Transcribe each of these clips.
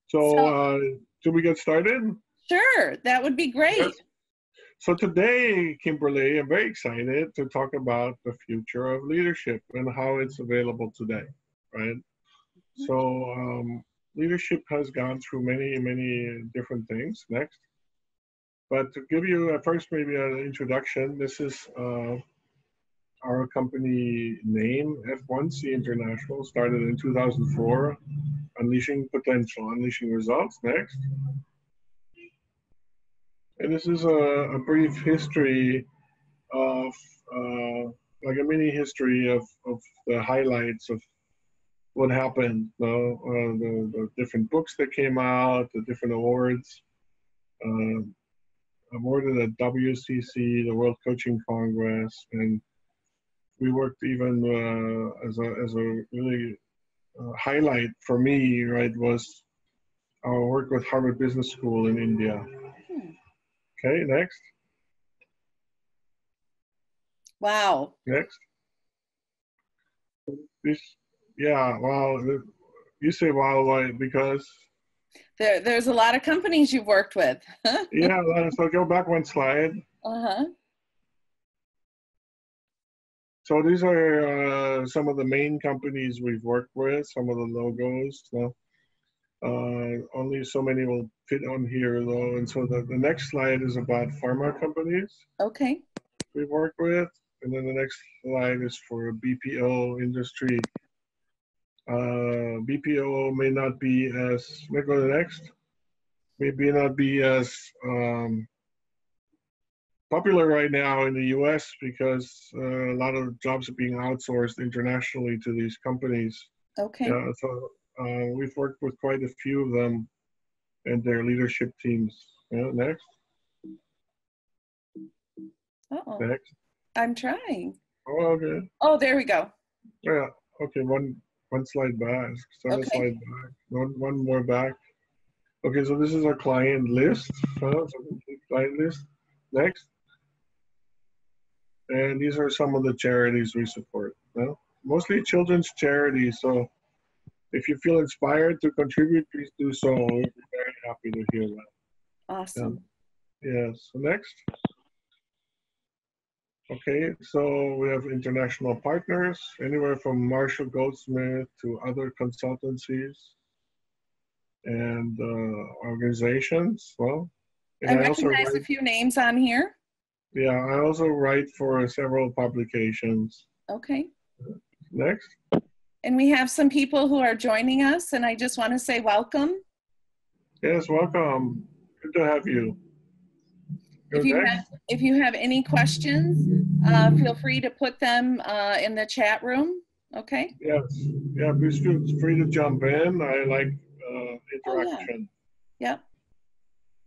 So, Should we get started? sure, that would be great. Yes. So today, Kimberly, I'm very excited to talk about the future of leadership and how it's available today, right? So leadership has gone through many different things. Next. But to give you first maybe an introduction, this is our company name, F1C International, started in 2004, unleashing potential, unleashing results. Next. And this is a brief history of, like a mini history of the highlights of what happened, the different books that came out, the different awards, awarded at WCC, the World Coaching Congress, and we worked even as a really highlight for me, right, was our work with Harvard Business School in India. Okay, next. Wow. Next. This, yeah, wow. You say wow, why? Because there's a lot of companies you've worked with. yeah, so go back one slide. So these are some of the main companies we've worked with, some of the logos. So, only so many will fit on here though. And so the next slide is about pharma companies. Okay. We've worked with. And then the next slide is for BPO industry. BPO may not be as, let's go to the next, maybe not be as popular right now in the US because a lot of jobs are being outsourced internationally to these companies. Okay. Yeah, so we've worked with quite a few of them and their leadership teams. Yeah, next. Uh-oh. Next. I'm trying. Oh, okay. Oh, there we go. Yeah, okay, one slide back, several slides back, one more back. Okay, so this is our client list, so complete client list. Next. And these are some of the charities we support. Mostly children's charities, so if you feel inspired to contribute, please do so. We'll be very happy to hear that. Awesome. Yes, so next. Okay, so we have international partners, anywhere from Marshall Goldsmith to other consultancies and organizations. Well, and I recognize a few names on here. Yeah, I also write for several publications. Okay. Next. And we have some people who are joining us, and I just want to say welcome. Yes, welcome. Good to have you. If you have any questions, feel free to put them in the chat room. Okay. Yes. Yeah, please feel free to jump in. I like interaction. Oh, yeah. Yep.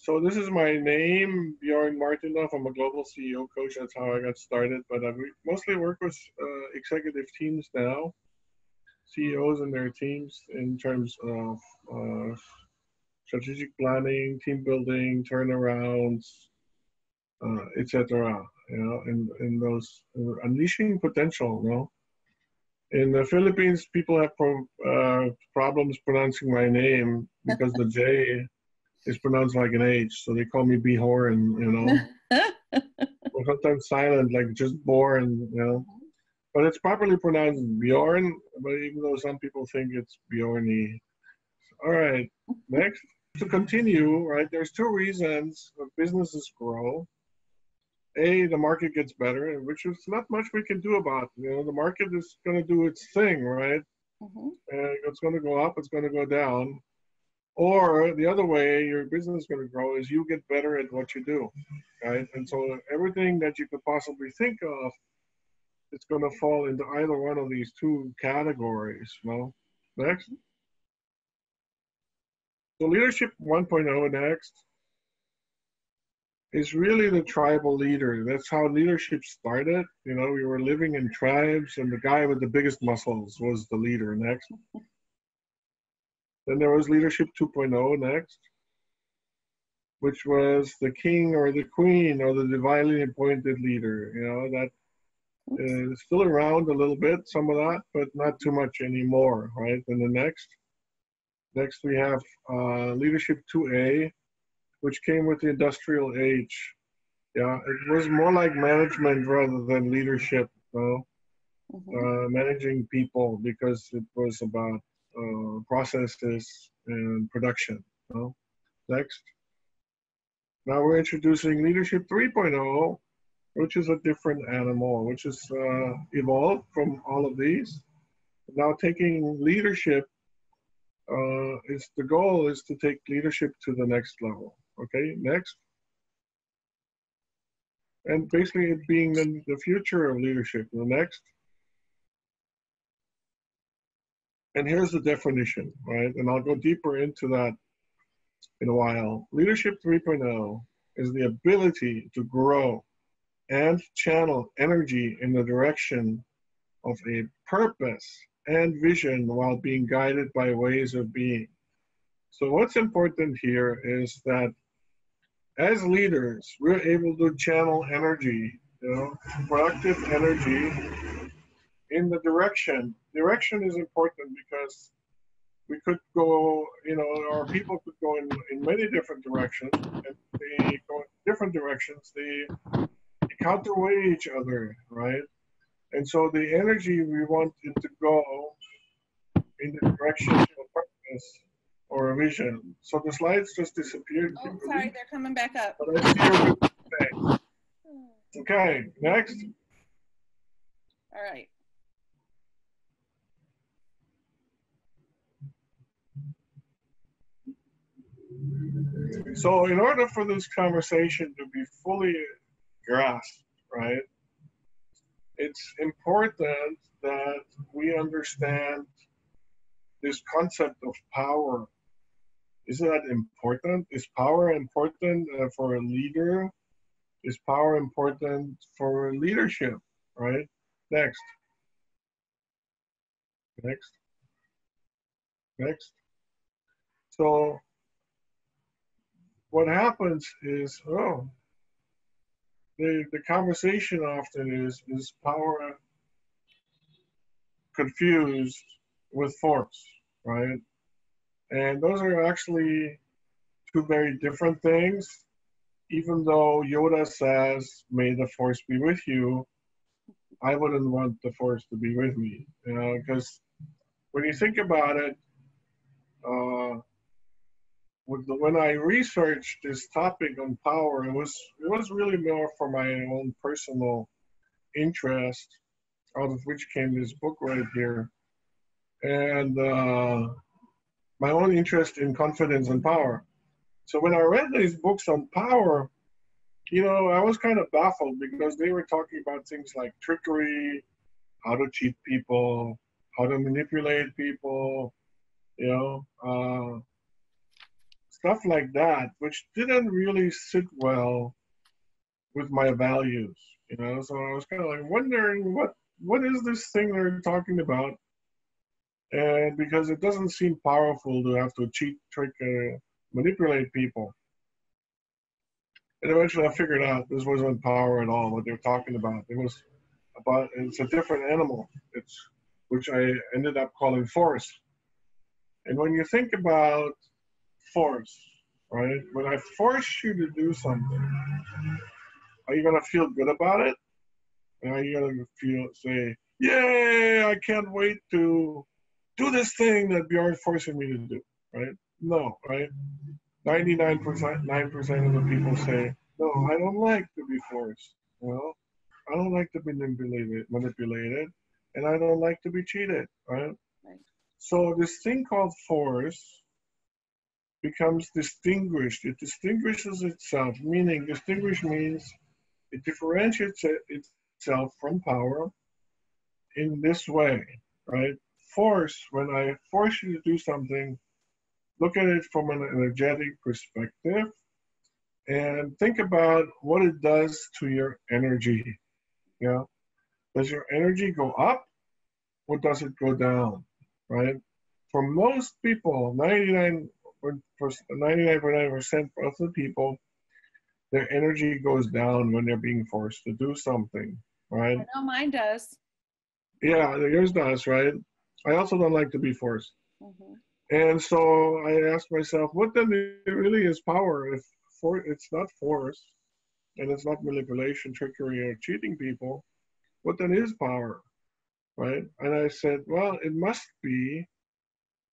So this is my name, Bjorn Martinoff. I'm a global CEO coach. That's how I got started. But I mostly work with executive teams now, CEOs and their teams in terms of strategic planning, team building, turnarounds, etc. You know, in those unleashing potential. You know, in the Philippines, people have problems pronouncing my name because the J is pronounced like an H, so they call me Bjorn. You know, or sometimes silent, like just born. You know, but it's properly pronounced Bjorn. But even though some people think it's Bjorny. All right, next. To continue, right, there's two reasons businesses grow. A, the market gets better, which is not much we can do about. You know, the market is going to do its thing, right? It's going to go up, it's going to go down. Or the other way your business is going to grow is you get better at what you do, right? And so everything that you could possibly think of, it's going to fall into either one of these two categories. Well, next. So leadership 1.0 next is really the tribal leader. That's how leadership started. You know, we were living in tribes and the guy with the biggest muscles was the leader next. Then there was leadership 2.0 next, which was the king or the queen or the divinely appointed leader. You know, that is still around a little bit, some of that, but not too much anymore, right? And the next. Next, we have leadership 2A, which came with the industrial age. Yeah, it was more like management rather than leadership, managing people, because it was about processes and production. Next. Now we're introducing leadership 3.0, which is a different animal, which is evolved from all of these. Now taking leadership, the goal is to take leadership to the next level. Okay, next. And basically it being the future of leadership. The next. And here's the definition, right? And I'll go deeper into that in a while. Leadership 3.0 is the ability to grow and channel energy in the direction of a purpose and vision while being guided by ways of being. So what's important here is that as leaders, we're able to channel energy, productive energy in the direction. Direction is important because we could go, or people could go in many different directions, and they go in different directions. They counterweigh each other, right? And so the energy we want it to go in the direction of purpose or a vision. So the slides just disappeared. Oh, sorry, they're coming back up. But I see your good thing. Okay, next. All right. So in order for this conversation to be fully grasped, right, it's important that we understand this concept of power. Isn't that important? Is power important for a leader? Is power important for leadership, right? Next. Next. Next. So what happens is, the conversation often is power confused with force, right? And those are actually two very different things. Even though Yoda says, "May the force be with you," I wouldn't want the force to be with me, because when you think about it, when I researched this topic on power, it was really more for my own personal interest, out of which came this book right here, and my own interest in confidence and power. So when I read these books on power, I was kind of baffled because they were talking about things like trickery, how to cheat people, how to manipulate people, stuff like that, which didn't really sit well with my values, So I was kind of like wondering what is this thing they're talking about? And because it doesn't seem powerful to have to cheat, trick, manipulate people. And eventually I figured out this wasn't power at all, what they're talking about. It's a different animal, which I ended up calling force. And when you think about force, right? When I force you to do something, are you gonna feel good about it? And are you gonna say, "Yay! I can't wait to do this thing that Bjorn's forcing me to do," right? No, right? 99% of the people say, "No, I don't like to be forced. I don't like to be manipulated, and I don't like to be cheated," right? Right. So this thing called force becomes distinguished. It distinguishes itself, meaning distinguish means it differentiates itself from power in this way, right? Force, when I force you to do something, look at it from an energetic perspective and think about what it does to your energy. Does your energy go up or does it go down, right? For most people, 99.9% of the people, their energy goes down when they're being forced to do something, right? I know mine does. Yeah, yours does, right? I also don't like to be forced. Mm-hmm. And so I asked myself, what then really is power? If it's not force, and it's not manipulation, trickery, or cheating people, what then is power, right? And I said, well, it must be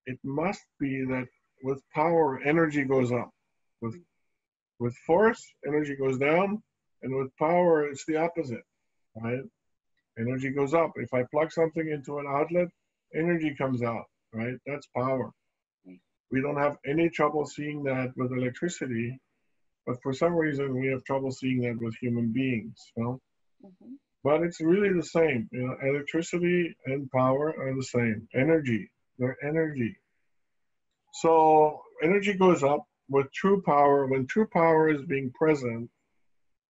that with power, energy goes up. With force, energy goes down, and with power, it's the opposite, right? Energy goes up. If I plug something into an outlet, energy comes out, right? That's power. We don't have any trouble seeing that with electricity, but for some reason we have trouble seeing that with human beings. You know? Mm-hmm. But it's really the same. You know, electricity and power are the same. Energy, they're energy. So energy goes up with true power. When true power is being present,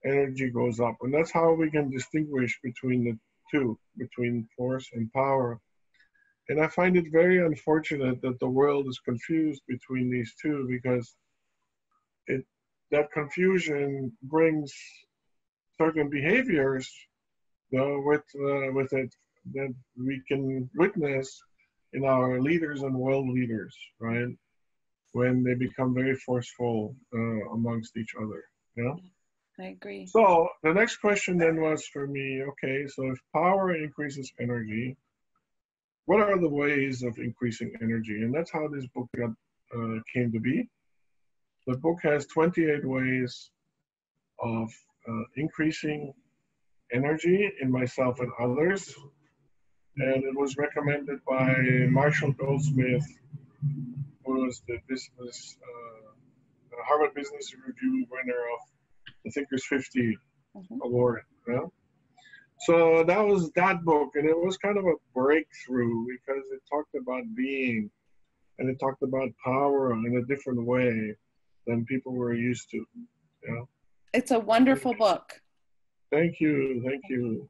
energy goes up. And that's how we can distinguish between the two, between force and power. And I find it very unfortunate that the world is confused between these two, because that confusion brings certain behaviors, you know, with it that we can witness in our leaders and world leaders, right? When they become very forceful amongst each other. You know? I agree. So the next question then was for me, okay, so if power increases energy, what are the ways of increasing energy? And that's how this book came to be. The book has 28 ways of increasing energy in myself and others. And it was recommended by Marshall Goldsmith, who was the Harvard Business Review winner of the Thinkers 50 award. Yeah? So that was that book, and it was kind of a breakthrough because it talked about being, and it talked about power in a different way than people were used to. Yeah. It's a wonderful book. Thank you, thank you.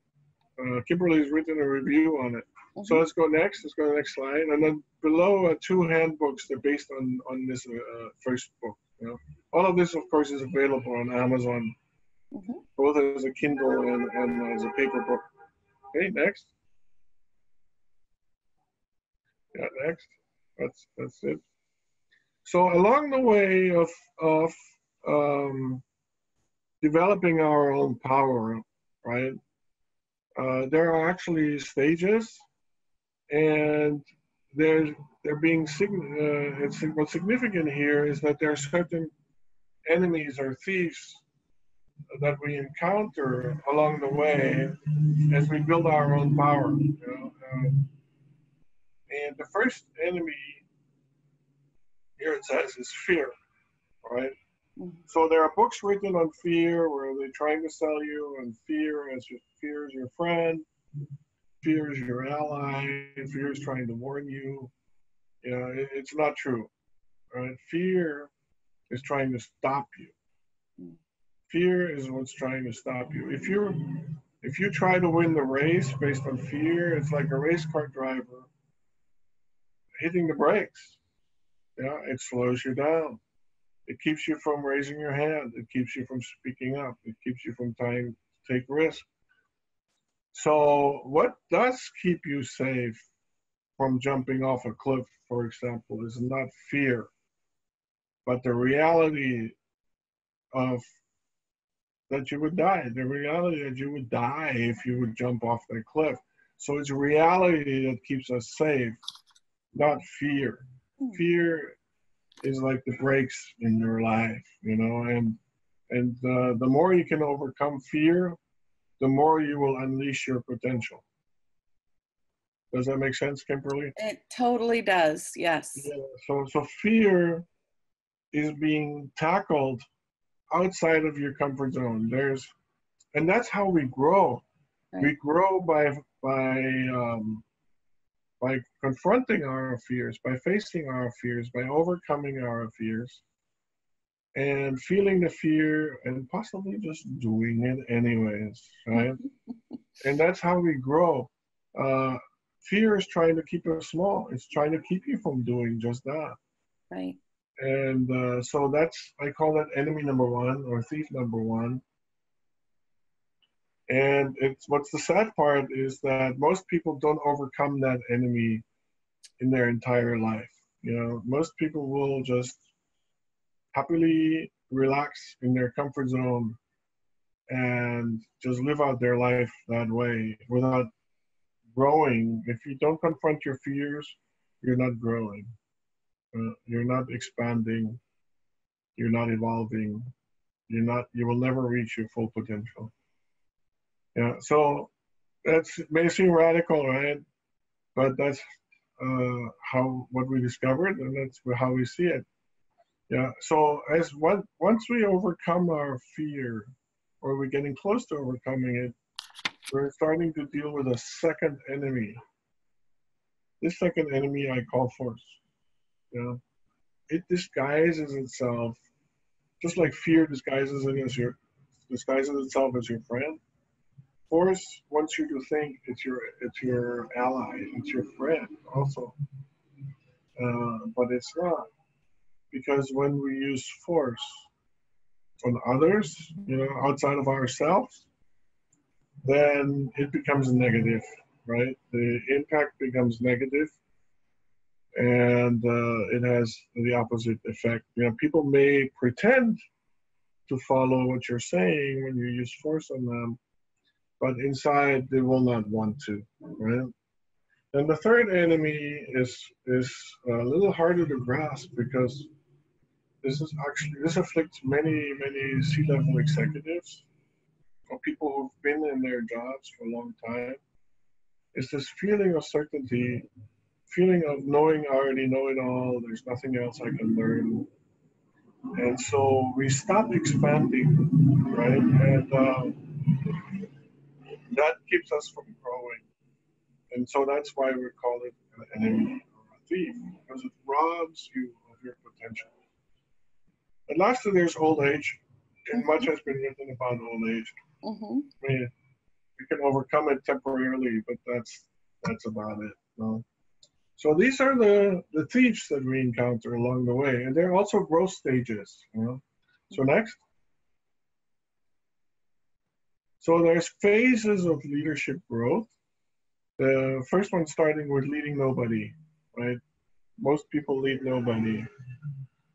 Kimberly's written a review on it. So let's go next. Let's go to the next slide. And then below are two handbooks. They're based on this first book. You know? All of this, of course, is available on Amazon, both as a Kindle and as a paper book. Okay, next. Yeah, next. That's it. So along the way of developing our own power, right? There are actually stages, and they're being what's significant here is that there are certain enemies or thieves that we encounter along the way as we build our own power. You know? And the first enemy here, it says, is fear, right? So there are books written on fear where they're trying to sell you on fear is your friend, fear is your ally, fear is trying to warn you. You know, it's not true. Right? Fear is trying to stop you. Fear is what's trying to stop you. If you try to win the race based on fear, it's like a race car driver hitting the brakes. Yeah, it slows you down. It keeps you from raising your hand. It keeps you from speaking up. It keeps you from trying to take risks. So what does keep you safe from jumping off a cliff, for example, is not fear, but the reality of that you would die, the reality that you would die if you would jump off that cliff. So it's reality that keeps us safe, not fear. Fear is like the brakes in your life, you know, and the more you can overcome fear, the more you will unleash your potential. Does that make sense, Kimberly? It totally does, yes. Yeah, so fear is being tackled outside of your comfort zone. And that's how we grow. Right. We grow by confronting our fears, by facing our fears, by overcoming our fears, and feeling the fear and possibly just doing it anyways, right? And that's how we grow. Fear is trying to keep us small. It's trying to keep you from doing just that. Right. And so I call that enemy number one, or thief number one. And what's the sad part is that most people don't overcome that enemy in their entire life. Most people will just happily relax in their comfort zone and just live out their life that way without growing. If you don't confront your fears, you're not growing. You're not expanding. You're not evolving. You will never reach your full potential. Yeah. So it may seem radical, right? But that's what we discovered, and that's how we see it. Yeah. So once we overcome our fear, or we're getting close to overcoming it, we're starting to deal with a second enemy. This second enemy I call force. It disguises itself, just like fear disguises itself as your friend. Force wants you to think it's your ally, it's your friend also, but it's not, because when we use force on others, outside of ourselves, then it becomes negative, right? The impact becomes negative, and it has the opposite effect. People may pretend to follow what you're saying when you use force on them, but inside they will not want to, right? And the third enemy is a little harder to grasp, because this afflicts many C-level executives or people who've been in their jobs for a long time. It's this feeling of certainty, feeling of knowing I already know it all. There's nothing else I can learn, and so we stop expanding, right? And that keeps us from growing. And so that's why we call it an enemy or a thief, because it robs you of your potential. And lastly, there's old age, and much has been written about old age. Mm-hmm. I mean, you can overcome it temporarily, but that's about it. No? So these are the thieves that we encounter along the way, and they're also growth stages. So next. So there's phases of leadership growth. The first one starting with leading nobody, right? Most people lead nobody.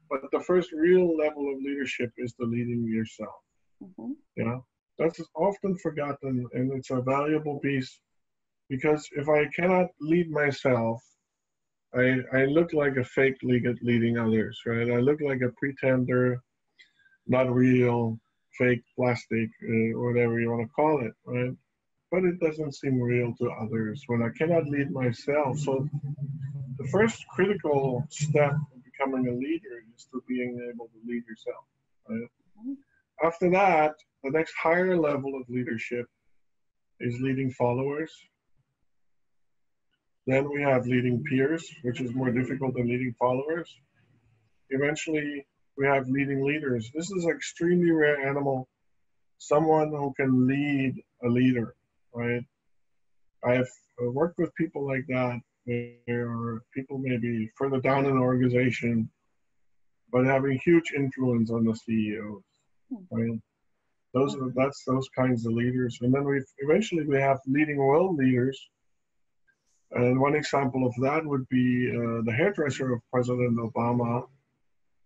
But the first real level of leadership is the leading yourself. Mm-hmm. That's often forgotten, and it's a valuable piece, because if I cannot lead myself, I look like a fake leading others, right? I look like a pretender, not real, fake, plastic, whatever you want to call it, right? But it doesn't seem real to others when I cannot lead myself. So the first critical step of becoming a leader is to being able to lead yourself, right? Mm-hmm. After that, the next higher level of leadership is leading followers. Then we have leading peers, which is more difficult than leading followers. Eventually, we have leading leaders. This is an extremely rare animal, someone who can lead a leader, right? I've worked with people like that, where people may be further down in an organization, but having huge influence on the CEOs, right? That's those kinds of leaders. And then eventually we have leading world leaders. And one example of that would be the hairdresser of President Obama.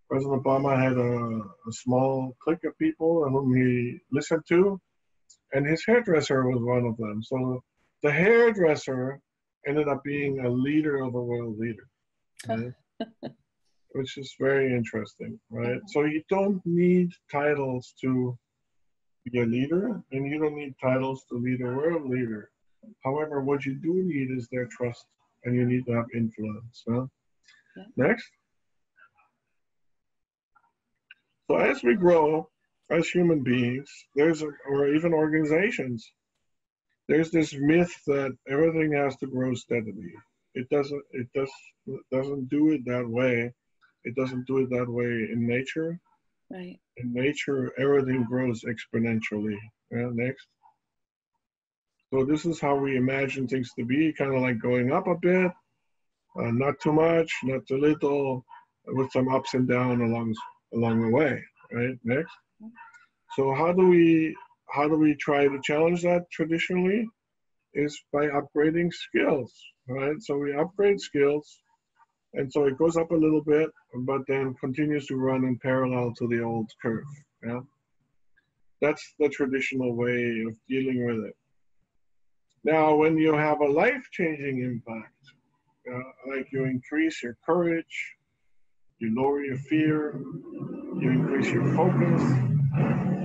President Obama had a small clique of people whom he listened to, and his hairdresser was one of them. So the hairdresser ended up being a leader of a world leader, right? Which is very interesting, right? So you don't need titles to be a leader, and you don't need titles to lead a world leader. However, what you do need is their trust, and you need to have influence. Huh? Yeah. Next. So as we grow as human beings, or even organizations, there's this myth that everything has to grow steadily. It doesn't do it that way. It doesn't do it that way in nature. Right. In nature, everything grows exponentially. Yeah, next. So this is how we imagine things to be, kind of like going up a bit, not too much, not too little, with some ups and downs along the way. Right. Next. So how do we try to challenge that traditionally? Is by upgrading skills. Right. So we upgrade skills, And so it goes up a little bit, but then continues to run in parallel to the old curve. Yeah, that's the traditional way of dealing with it. Now, when you have a life-changing impact, like you increase your courage, you lower your fear, you increase your focus,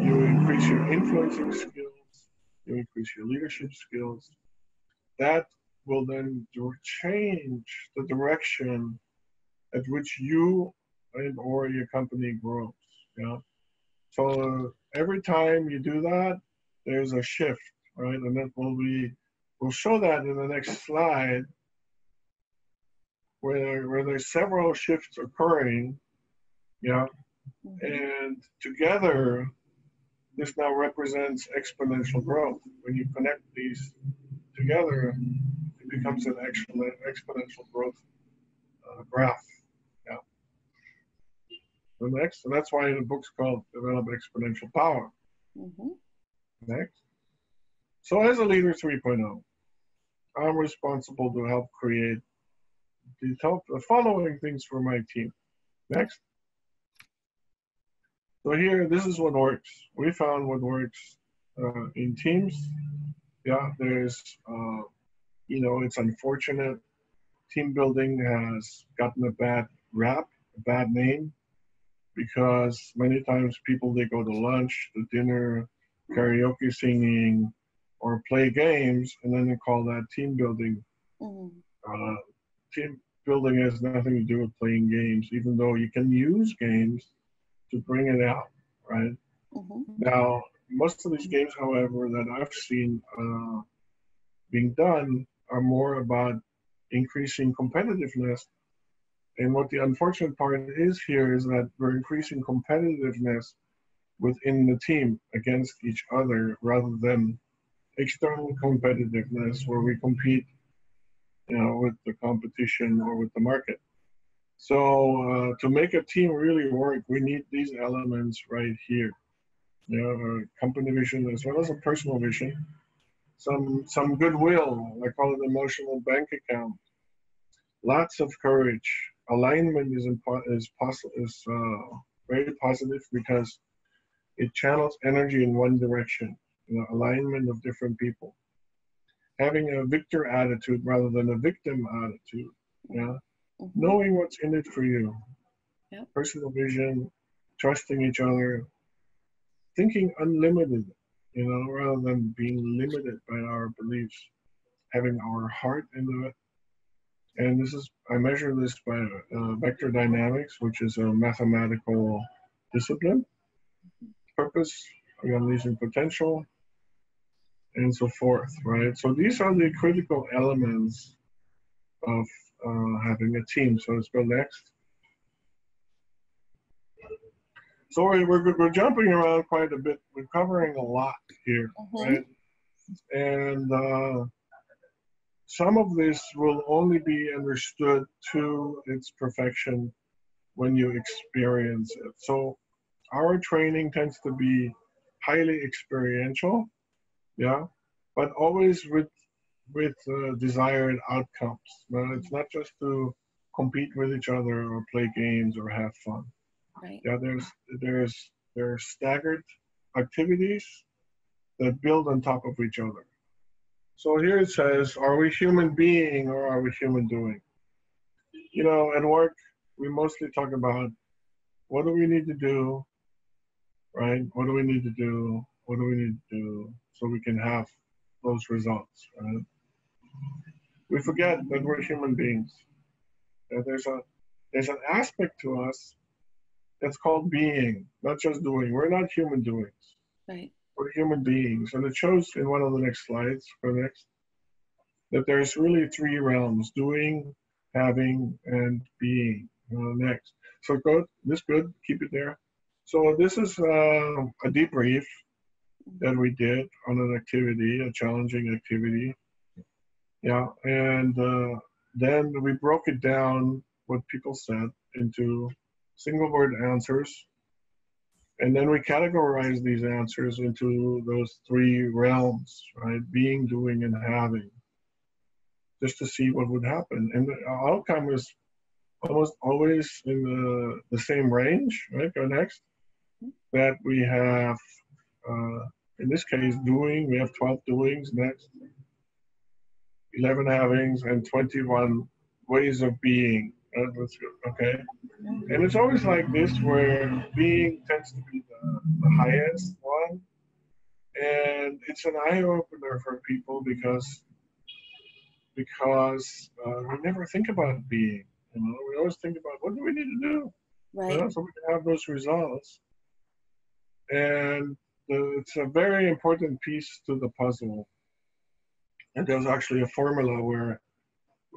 you increase your influencing skills, you increase your leadership skills, that will then change the direction at which you and or your company grows. Yeah. So every time you do that, there's a shift, right? And that we'll show that in the next slide, where there's several shifts occurring, yeah. And together, this now represents exponential growth. When you connect these together, it becomes an exponential growth graph. Yeah. The next, and that's why the book's called Develop Exponential Power. Next. So as a leader 3.0, I'm responsible to help create the following things for my team. Next. So here, this is what works. We found what works in teams. Yeah, there's, it's unfortunate. Team building has gotten a bad rap, a bad name, because many times people, they go to lunch, to dinner, karaoke singing, or play games, and then they call that team building. Team building has nothing to do with playing games, even though you can use games to bring it out, right? Now, most of these games, however, that I've seen being done are more about increasing competitiveness. And what the unfortunate part is here is that we're increasing competitiveness within the team against each other rather than external competitiveness where we compete, with the competition or with the market. So to make a team really work, we need these elements right here. Company vision as well as a personal vision. Some goodwill, I call it emotional bank account. Lots of courage. Alignment is very positive because it channels energy in one direction. Alignment of different people. Having a victor attitude rather than a victim attitude. Yeah. Knowing what's in it for you. Yep. Personal vision, trusting each other, thinking unlimited, rather than being limited by our beliefs, having our heart into it. And I measure this by vector dynamics, which is a mathematical discipline. Purpose, unleashing potential, and so forth, right? So these are the critical elements of having a team. So let's go next. So we're jumping around quite a bit. We're covering a lot here, right? And some of this will only be understood to its perfection when you experience it. So our training tends to be highly experiential, yeah, but always with desired outcomes. It's not just to compete with each other or play games or have fun. Right. Yeah, there's staggered activities that build on top of each other. So here it says, are we human being or are we human doing? At work, we mostly talk about what do we need to do, right? What do we need to do? What do we need to do so we can have those results, right? We forget that we're human beings. That there's an aspect to us that's called being, not just doing. We're not human doings. Right. We're human beings. And it shows in one of the next slides, that there's really three realms: doing, having, and being. Next. So this good, keep it there. So this is a debrief that we did on an activity, a challenging activity. Yeah, and then we broke it down, what people said, into single word answers. And then we categorized these answers into those three realms, right? Being, doing, and having, just to see what would happen. And the outcome is almost always in the same range, right? Go next. That we have, in this case, doing, we have 12 doings next, 11 havings, and 21 ways of being. Okay. And it's always like this where being tends to be the highest one. And it's an eye opener for people because we never think about being. We always think about what do we need to do, Right. so we can have those results. And it's a very important piece to the puzzle. And there's actually a formula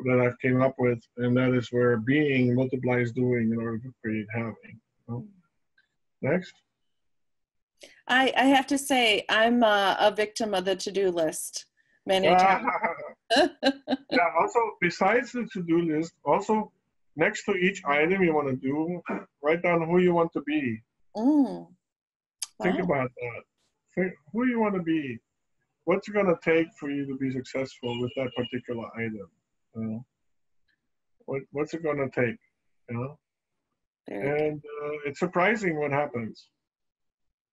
that I've came up with, and that is where being multiplies doing in order to create having. Next. I have to say, I'm a victim of the to-do list many times. Yeah, also, besides the to-do list, also next to each item you want to do, write down who you want to be. Wow. Think about that. Think who you want to be. What's it going to take for you to be successful with that particular item? What's it going to take? And it's surprising what happens.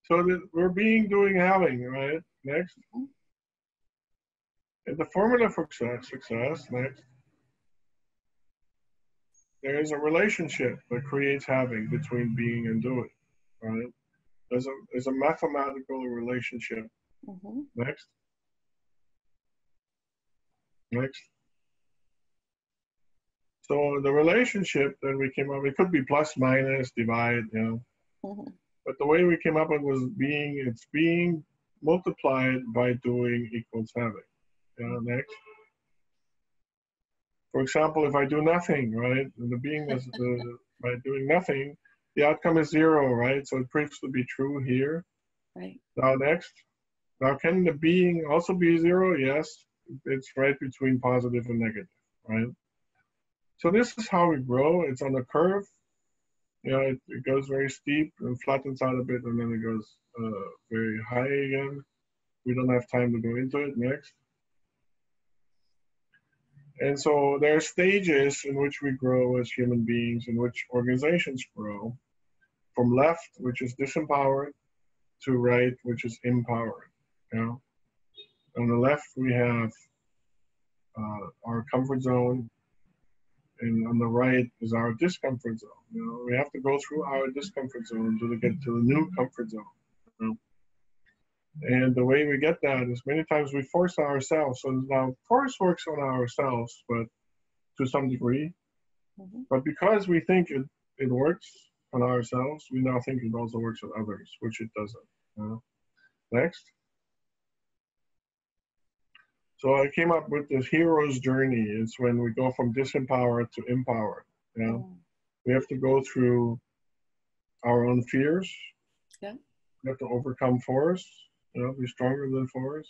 So that we're being, doing, having, right? Next. And the formula for success, next. There is a relationship that creates having between being and doing, right? There's a mathematical relationship. Next. Next. So the relationship that we came up, it could be plus, minus, divide, But the way we came up with was it's being multiplied by doing equals having. Next. For example, if I do nothing, right, and the being is by doing nothing, the outcome is 0, right? So it proves to be true here. Right. Now next. Now can the being also be 0? Yes. It's right between positive and negative, right? So this is how we grow. It's on a curve. It goes very steep and flattens out a bit, and then it goes very high again. We don't have time to go into it. Next. And so there are stages in which we grow as human beings, in which organizations grow, from left, which is disempowered, to right, which is empowered. On the left, we have our comfort zone, and on the right is our discomfort zone. We have to go through our discomfort zone to get to the new comfort zone. And the way we get that is many times we force ourselves. So now force works on ourselves, but to some degree. But because we think it works on ourselves, we now think it also works on others, which it doesn't. Next. So I came up with this hero's journey. It's when we go from disempowered to empowered. We have to go through our own fears. Yeah. We have to overcome force. Be stronger than force.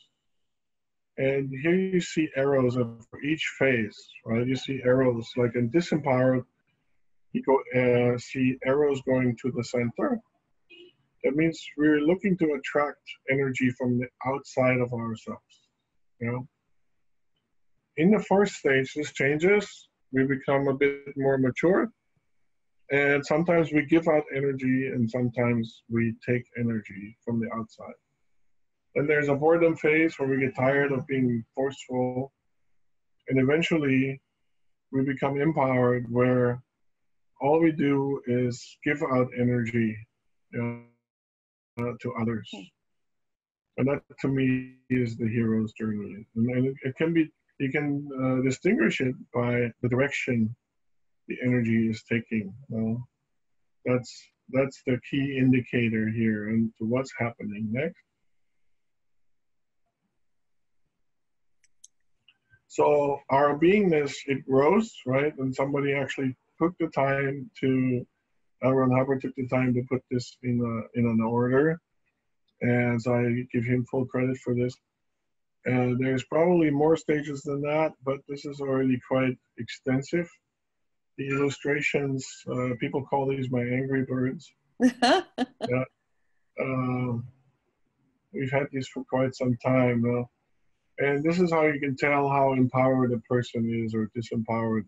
And here you see arrows for each phase, right? You see arrows like in disempowered. You see arrows going to the center. That means we're looking to attract energy from the outside of ourselves. In the first stage, this changes. We become a bit more mature. And sometimes we give out energy, and sometimes we take energy from the outside. Then there's a boredom phase where we get tired of being forceful. And eventually, we become empowered, where all we do is give out energy to others. And that, to me, is the hero's journey. And it can be, you can distinguish it by the direction the energy is taking. That's the key indicator here and to what's happening next. So our beingness, it grows, right? And somebody actually took the time to, L. Ron Hubbard took the time to put this in an order. And so I give him full credit for this. And there's probably more stages than that, but this is already quite extensive. The illustrations, people call these my angry birds. Yeah. We've had these for quite some time. And this is how you can tell how empowered a person is or disempowered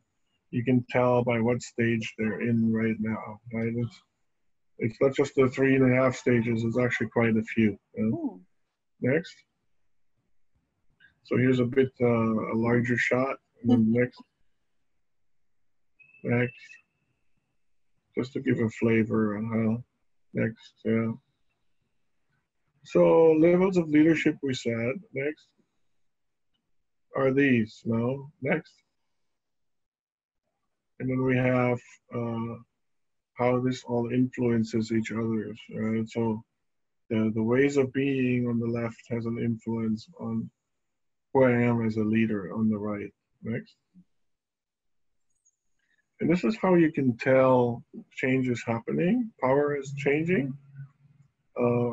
you can tell by what stage they're in right now, right? It's not just the 3.5 stages, it's actually quite a few. Next. So here's a bit a larger shot, and then next, just to give a flavor on how, next, yeah. So levels of leadership we said, next, are these, no, next. And then we have how this all influences each other, right? So the ways of being on the left has an influence on who I am as a leader on the right, next. And this is how you can tell change is happening, power is changing.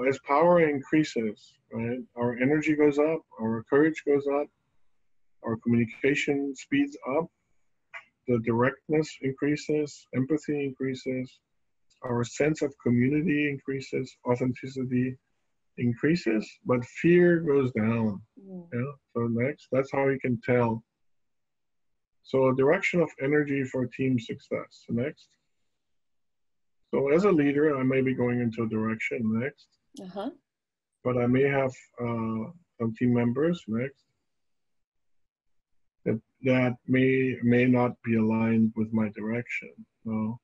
As power increases, right, our energy goes up, our courage goes up, our communication speeds up, the directness increases, empathy increases, our sense of community increases, authenticity increases, but fear goes down. Yeah. So next, that's how you can tell. So direction of energy for team success. Next. So as a leader, I may be going into a direction next, but I may have some team members next that may not be aligned with my direction. No.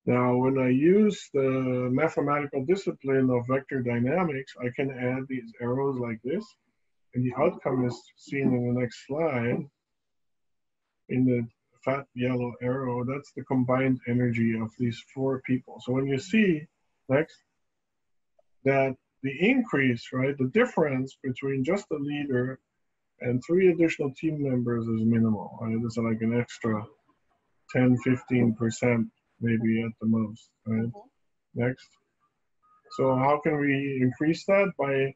Now, when I use the mathematical discipline of vector dynamics, I can add these arrows like this, and the outcome is seen in the next slide. In the fat yellow arrow, that's the combined energy of these 4 people. So when you see, next, that the increase, right, the difference between just the leader and 3 additional team members is minimal. Right? It's like an extra 10, 15% maybe at the most. Right? Next. So how can we increase that? By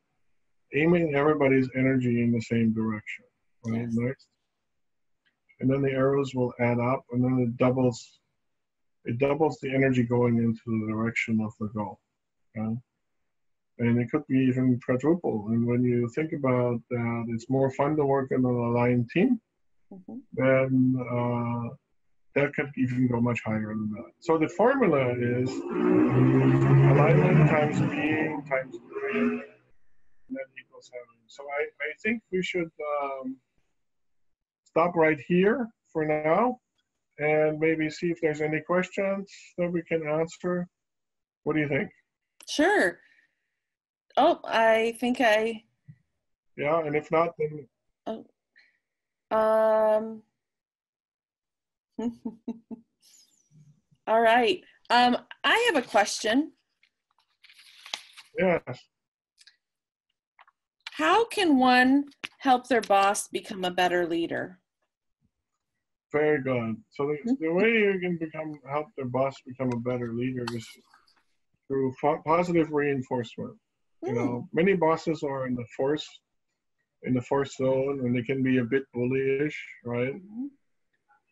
aiming everybody's energy in the same direction. Right? Next. And then the arrows will add up, and then it doubles the energy going into the direction of the goal. Okay? And it could be even quadruple. And when you think about that, it's more fun to work in an aligned team, then that could even go much higher than that. So the formula is alignment times being times doing, and that equals having. So I think we should stop right here for now and maybe see if there's any questions that we can answer. What do you think? Sure. Oh, I think I... Yeah, and if not, then... Oh. All right. I have a question. Yes. How can one help their boss become a better leader? Very good. So the way you can help their boss become a better leader is through positive reinforcement. You know, many bosses are in the force zone, and they can be a bit bullyish, right?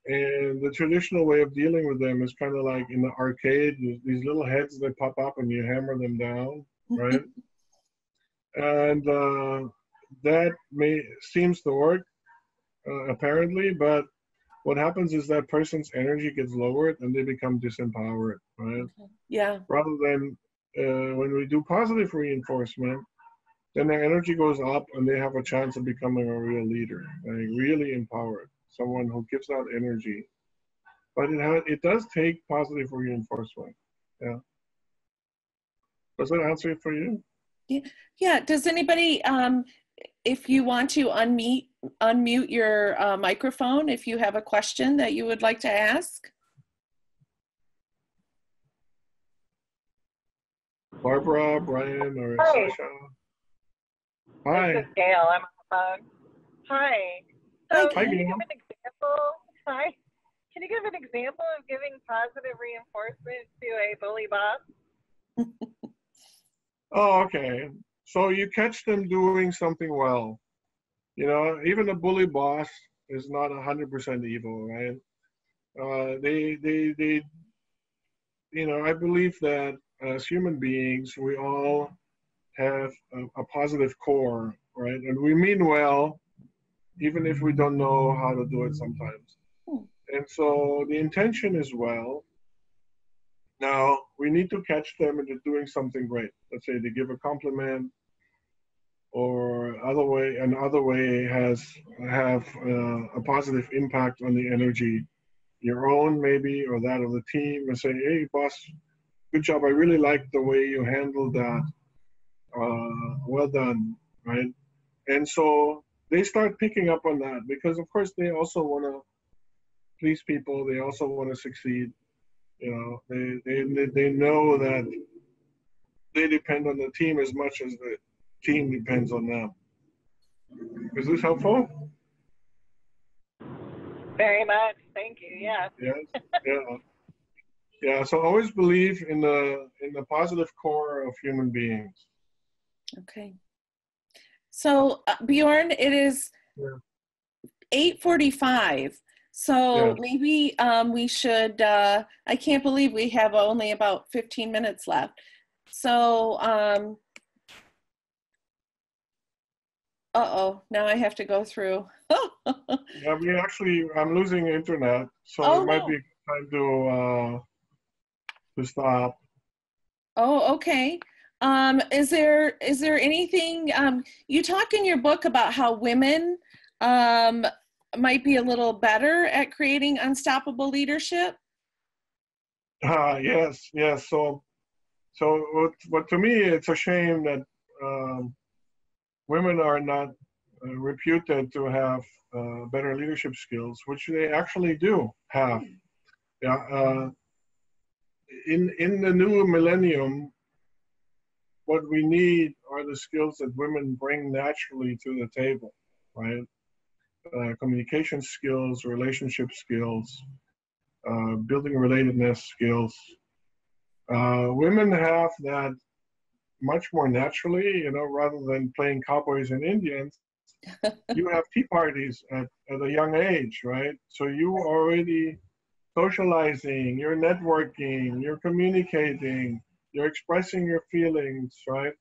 And the traditional way of dealing with them is kind of like in the arcade, these little heads that pop up and you hammer them down, right? And that seems to work, apparently, but what happens is that person's energy gets lowered and they become disempowered, right? Yeah. Rather than when we do positive reinforcement, then their energy goes up and they have a chance of becoming a real leader, like really empowered, someone who gives out energy. But it does take positive reinforcement. Yeah. Does that answer it for you? Yeah. Does anybody, if you want to unmute your microphone, if you have a question that you would like to ask? Barbara, Brian, or Hi. Sasha? Hi. This is Gail. I'm on the phone. Hi. So Hi, can you Gail. give an example? Hi. Can you give an example of giving positive reinforcement to a bully boss? Oh, okay. So you catch them doing something well. You know, even a bully boss is not 100% evil, right? They, you know, I believe that as human beings, we all have a positive core, right? And we mean well, even if we don't know how to do it sometimes. And so the intention is well. Now we need to catch them into doing something great. Let's say they give a compliment, or another way have a positive impact on the energy, your own maybe, or that of the team, and say, hey boss, good job, I really like the way you handled that, well done, right? And so they start picking up on that, because of course they also want to please people, they also want to succeed. They know that they depend on the team as much as the team depends on them. Is this helpful? Very much. Thank you. Yeah. Yes. Yeah. Yeah. So always believe in the positive core of human beings. Okay. So Bjorn, it is 8:45. So maybe we should, I can't believe we have only about 15 minutes left. So, now I have to go through. Yeah, I'm losing internet, so it might be time to stop. Oh, okay. Is there anything, you talk in your book about how women might be a little better at creating unstoppable leadership? Yes. So what to me, it's a shame that women are not reputed to have better leadership skills, which they actually do have. Yeah. In the new millennium, what we need are the skills that women bring naturally to the table, right? Communication skills, relationship skills, building relatedness skills. Women have that much more naturally, rather than playing cowboys and Indians. You have tea parties at a young age, right? So you already socializing, you're networking, you're communicating, you're expressing your feelings, right?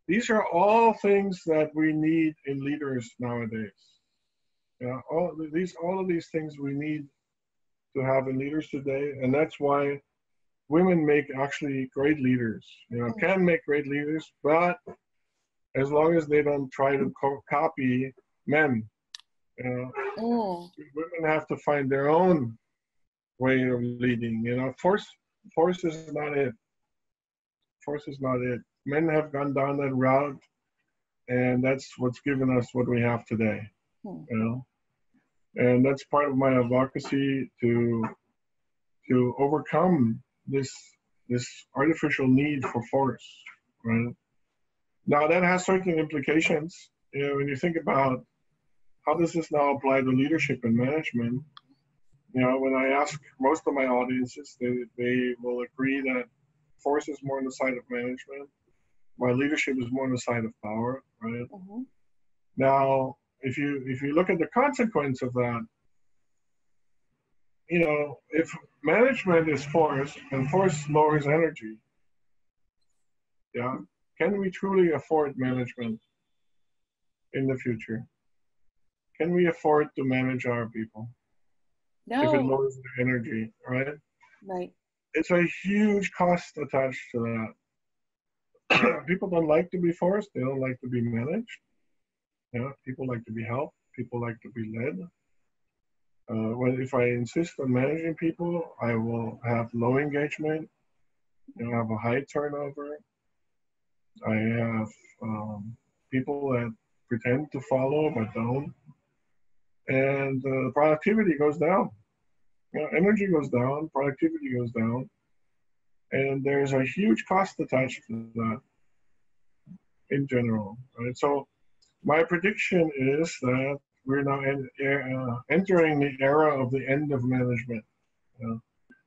These are all things that we need in leaders nowadays. All of these things we need to have in leaders today, and that's why women make actually great leaders. Can make great leaders, but as long as they don't try to copy men, women have to find their own way of leading. Force is not it. Force is not it. Men have gone down that route, and that's what's given us what we have today. And that's part of my advocacy to overcome this artificial need for force, right? Now that has certain implications. When you think about how does this now apply to leadership and management, when I ask most of my audiences, they will agree that force is more on the side of management, while leadership is more on the side of power, right? Mm-hmm. Now, if you look at the consequence of that, if management is force and force lowers energy, can we truly afford management in the future? Can we afford to manage our people? No. If it lowers the energy, right? Right. It's a huge cost attached to that. People don't like to be forced. They don't like to be managed. People like to be helped. People like to be led. If I insist on managing people, I will have low engagement. Have a high turnover. I have people that pretend to follow but don't, and productivity goes down. Energy goes down, productivity goes down, and there's a huge cost attached to that in general. Right? So my prediction is that we're now entering the era of the end of management,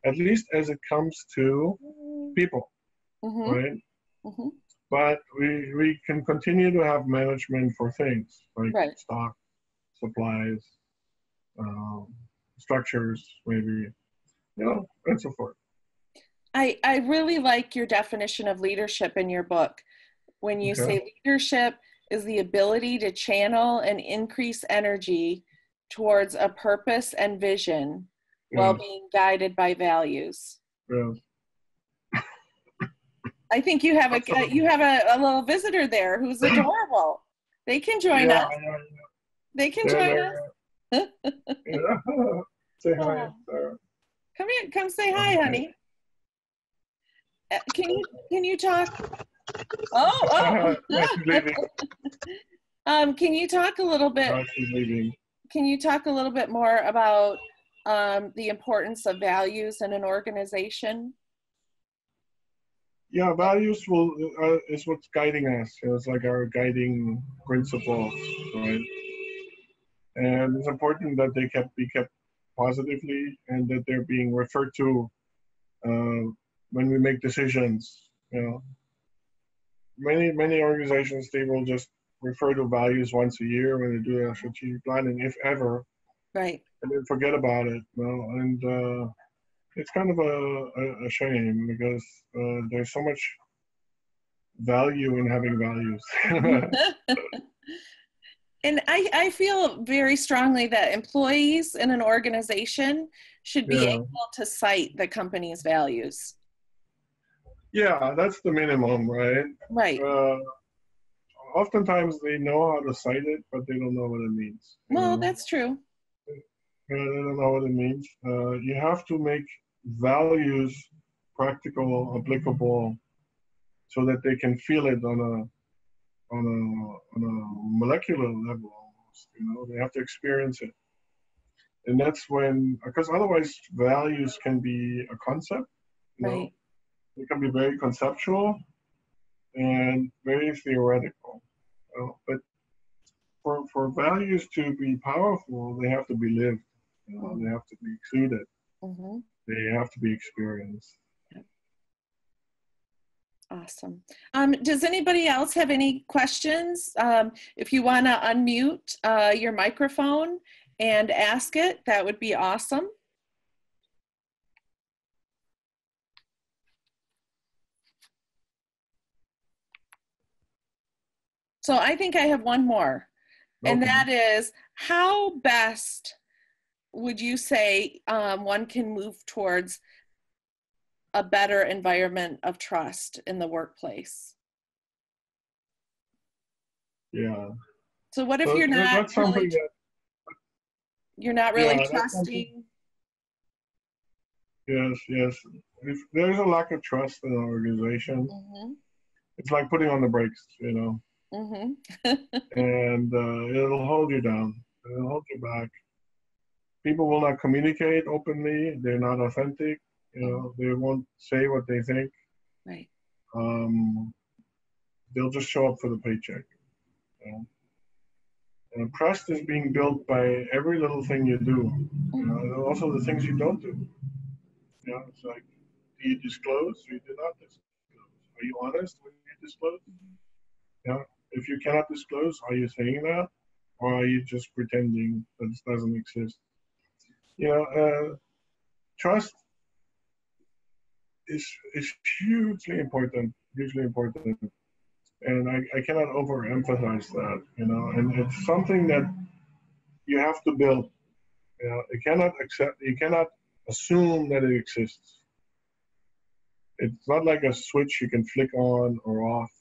at least as it comes to people, right? Mm-hmm. But we can continue to have management for things like stock, supplies, structures, maybe, and so forth. I really like your definition of leadership in your book. When you say leadership is the ability to channel and increase energy towards a purpose and vision while Yes. being guided by values. Yes. I think you have a little visitor there who's adorable. They can join Yeah, us. They can yeah, join us. yeah. Say hi, Oh, Sarah. come here, come say hi, honey. Can you talk? Oh, No, she's leaving. can you talk a little bit? No, she's leaving. Can you talk a little bit more about the importance of values in an organization? Yeah, values is what's guiding us. It's like our guiding principles, right? And it's important that they be kept positively, and that they're being referred to when we make decisions. You know, many organizations, they will just refer to values once a year when they do a strategic planning, if ever, Right. and then forget about it. You know? And it's kind of a shame, because there's so much value in having values. And I feel very strongly that employees in an organization should be Yeah. able to cite the company's values. Yeah, that's the minimum, right? Right. Oftentimes they know how to cite it, but they don't know what it means. Well, that's true. They don't know what it means. You have to make values practical, applicable, so that they can feel it on a molecular level almost. You know, they have to experience it, and that's when, because otherwise values can be a concept. You know, Right. it can be very conceptual and very theoretical. You know? But for values to be powerful, they have to be lived. You know, they have to be exuded. Mm-hmm. They have to be experienced. Awesome. Does anybody else have any questions? If you want to unmute your microphone and ask it, that would be awesome. So I think I have one more, and that is, how best would you say one can move towards a better environment of trust in the workplace? Yeah. So what if you're not really, you're not really trusting? Yes. If there's a lack of trust in an organization, it's like putting on the brakes, you know. And it'll hold you down. It'll hold you back. People will not communicate openly. They're not authentic. You know, they won't say what they think. Right. They'll just show up for the paycheck. You know? And trust is being built by every little thing you do. You know, and also the things you don't do. You know, it's like, do you disclose or you do not disclose? Are you honest when you disclose? Yeah. If you cannot disclose, are you saying that? Or are you just pretending that this doesn't exist? You know, trust is hugely important, and I cannot overemphasize that. You know, and it's something that you have to build. You know, you cannot assume that it exists. It's not like a switch you can flick on or off.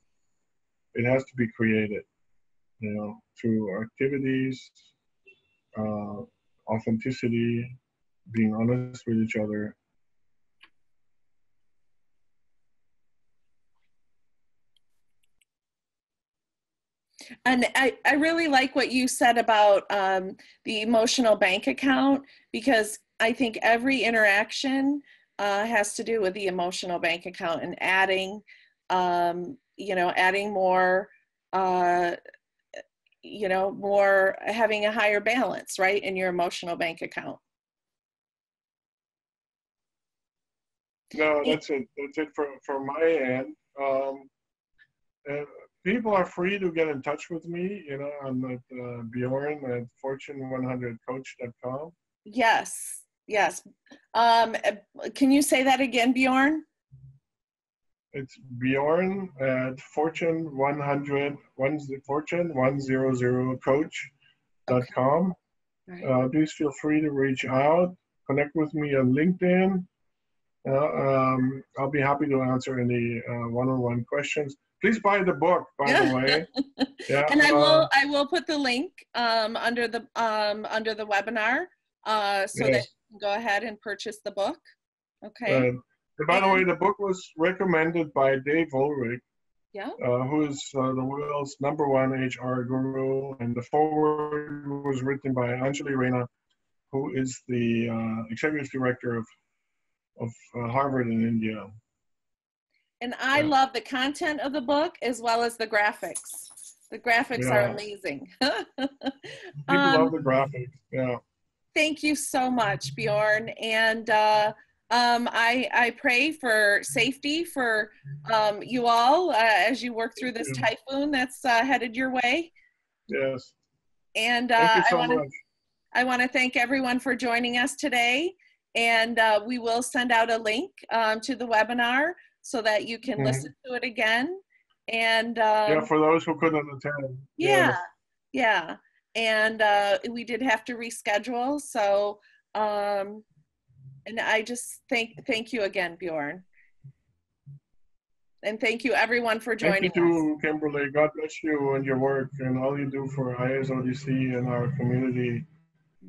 It has to be created. You know, through activities, authenticity, being honest with each other. And I really like what you said about the emotional bank account, because I think every interaction has to do with the emotional bank account, and adding, you know, adding more, you know, more, having a higher balance, right, in your emotional bank account. No, that's it. That's it from my end. People are free to get in touch with me. You know, I'm at Bjorn at fortune100coach.com. Yes. Can you say that again, Bjorn? It's Bjorn at fortune100coach.com. Right. Please feel free to reach out, connect with me on LinkedIn. I'll be happy to answer any one-on-one questions. Please buy the book, by the Yeah. way. Yeah. And I will put the link under the webinar so that Yes. you can go ahead and purchase the book. Okay. And by the way, the book was recommended by Dave Ulrich, Yeah. who is the world's #1 HR guru, and the foreword was written by Anjali Rana, who is the executive director of Harvard in India. And I love the content of the book as well as the graphics. The graphics are amazing. People love the graphics. Yeah. Thank you so much, Bjorn. And I pray for safety for you all as you work through this typhoon that's headed your way. Yes. And Thank you so much. I want to thank everyone for joining us today. And we will send out a link to the webinar so that you can listen to it again. And yeah, for those who couldn't attend. Yeah, yes. yeah. And we did have to reschedule. So, and I just thank you again, Bjorn. And thank you everyone for joining us. Thank you too, Kimberly. God bless you and your work and all you do for ISODC and our community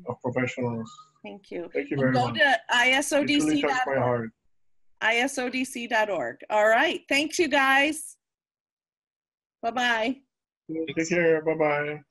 of professionals. Thank you. Thank you very Go much. to It really touched my heart. isodc.org. All right. Thanks, you guys. Bye-bye. Take care. Bye-bye.